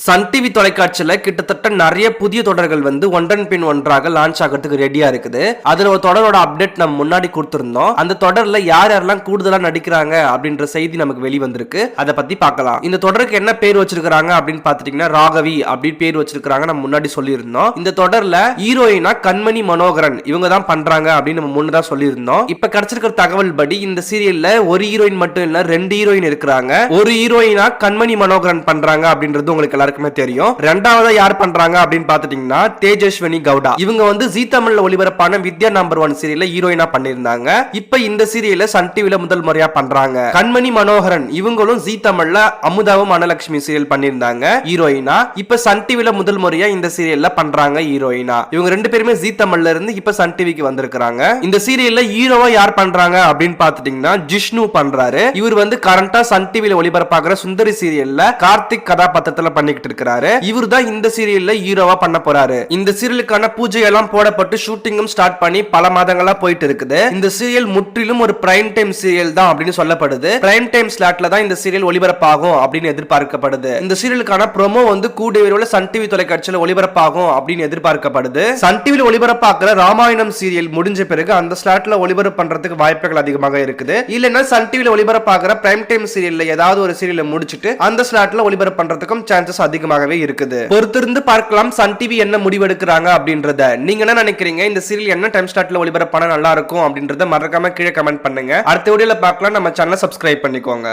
Sun TV தொலைக்காட்சியில கிட்டத்தட்ட நிறைய புதிய தொடர்கள் வந்து ஒன்றன் பின் ஒன்றாக லான்ச் ஆகிறதுக்கு ரெடியா இருக்குது. அதுல ஒரு தொடரோட அப்டேட் நம்ம முன்னாடி கொடுத்திருந்தோம். அந்த தொடர்ல யார் யாரெல்லாம் கூடுதலா நடிக்கிறாங்க அப்படின்ற செய்தி நமக்கு வெளிவந்திருக்கு. அதை பத்தி பார்க்கலாம். இந்த தொடருக்கு என்ன பேர் வச்சிருக்காங்க அப்படின்னு பாத்துட்டீங்கன்னா ராகவி அப்படின்னு பேர் வச்சிருக்காங்க. நம்ம முன்னாடி சொல்லியிருந்தோம். இந்த தொடர்ல ஹீரோயினா கண்மணி மனோகரன் இவங்க தான் பண்றாங்க அப்படின்னு நம்ம முன்னதான் சொல்லியிருந்தோம். இப்ப கிடைச்சிருக்கிற தகவல் படி இந்த சீரியல்ல ஒரு ஹீரோயின் மட்டும் இல்ல 2 ஹீரோயின் இருக்கிறாங்க. ஒரு ஹீரோயினா கண்மணி மனோகரன் பண்றாங்க அப்படின்றது உங்களுக்கு தெரியும். இரண்டாவதா யார் பண்றாங்க அப்படின்னு பாத்துட்டீங்கன்னா தேஜஸ்வினி கவுடா. இவங்க வந்து ஜீ தமிழ்ல ஒளிபரப்பான வித்யா நம்பர் 1 சீரியல்ல ஹீரோயினா பண்ணிருந்தாங்க. இப்ப இந்த சீரியல்ல சன் டிவில முதல் முறையா பண்றாங்க. கண்மணி மனோகரன் இவங்களும் ஜீ தமிழ்ல அமுதாவும் அனலட்சுமி சீரியல் பண்ணிருந்தாங்க ஹீரோயினா. இப்ப சன் டிவில முதல் முறையா இந்த சீரியல்ல பண்றாங்க ஹீரோயினா. இவங்க 2 பேருமே ஜீ தமிழ்ல இருந்து இப்ப சன் டிவிக்கு வந்திருக்காங்க. இந்த சீரியல்ல ஹீரோவா யார் பண்றாங்க அப்படின்னு பாத்துட்டீங்கன்னா ஜிஷ்ணு பண்றாரு. இவர் வந்து கரண்டா சன் டிவில ஒளிபரப்பாகிற சுந்தரி சீரியல்ல கார்த்திக் கதாபாத்திரத்துல பண்ணிக்கிட்டு இருக்கிறாரு. இவர் தான் இந்த சீரியல்ல ஹீரோவா பண்ண போறாரு. இந்த சீரியலுக்கான பூஜை எல்லாம் போடப்பட்டு ஷூட்டிங்கும் ஸ்டார்ட் பண்ணி பல மாதங்களா போயிட்டு இருக்குது. இந்த சீரியல் முற்றிலும் ஒரு பிரைம் டைம் சீரியல் தான் அப்படின்னு சொல்லப்படுது. பிரைம் டைம் ஸ்லாட்ல தான் இந்த சீரியல் ஒளிபரப்பாகும் அப்படின்னு எதிர்பார்க்கப்படுது. இந்த சீரியலுக்கான ப்ரோமோ வந்து கூடிய விரைவில் சன் டிவி தொலைக்காட்சியில ஒளிபரப்பாகும் அப்படின்னு எதிர்பார்க்கப்படுது. சன் டிவில ஒளிபரப்பாக்குற ராமாயணம் சீரியல் முடிஞ்ச பிறகு அந்த ஸ்லாட்ல ஒளிபரப்பு பண்றதுக்கு வாய்ப்புகள் அதிகமாக இருக்குது. இல்லைன்னா சன் டிவில ஒளிபரப்பாக்குற பிரைம் டைம் சீரியல்ல ஏதாவது ஒரு சீரியலை முடிச்சிட்டு அந்த ஸ்லாட்ல ஒளிபரப்பு பண்றதுக்கும் சான்சஸ் அதிகமாகவே இருக்குது. பொறுத்திருந்து பார்க்கலாம் சன் டிவி என்ன முடிவெடுக்கிறாங்க அப்படின்றத. நீங்க என்ன நினைக்கிறீங்க? இந்த சீரியல் என்ன டைம் ஸ்லாட்ல ஒளிபரப்பானா நல்லா இருக்கும் அப்படின்றத மறக்காம கீழே கமெண்ட் பண்ணுங்க. அடுத்த வீடியோல பார்க்கலாம். நம்ம சேனலை சப்ஸ்கிரைப் பண்ணிக்கோங்க.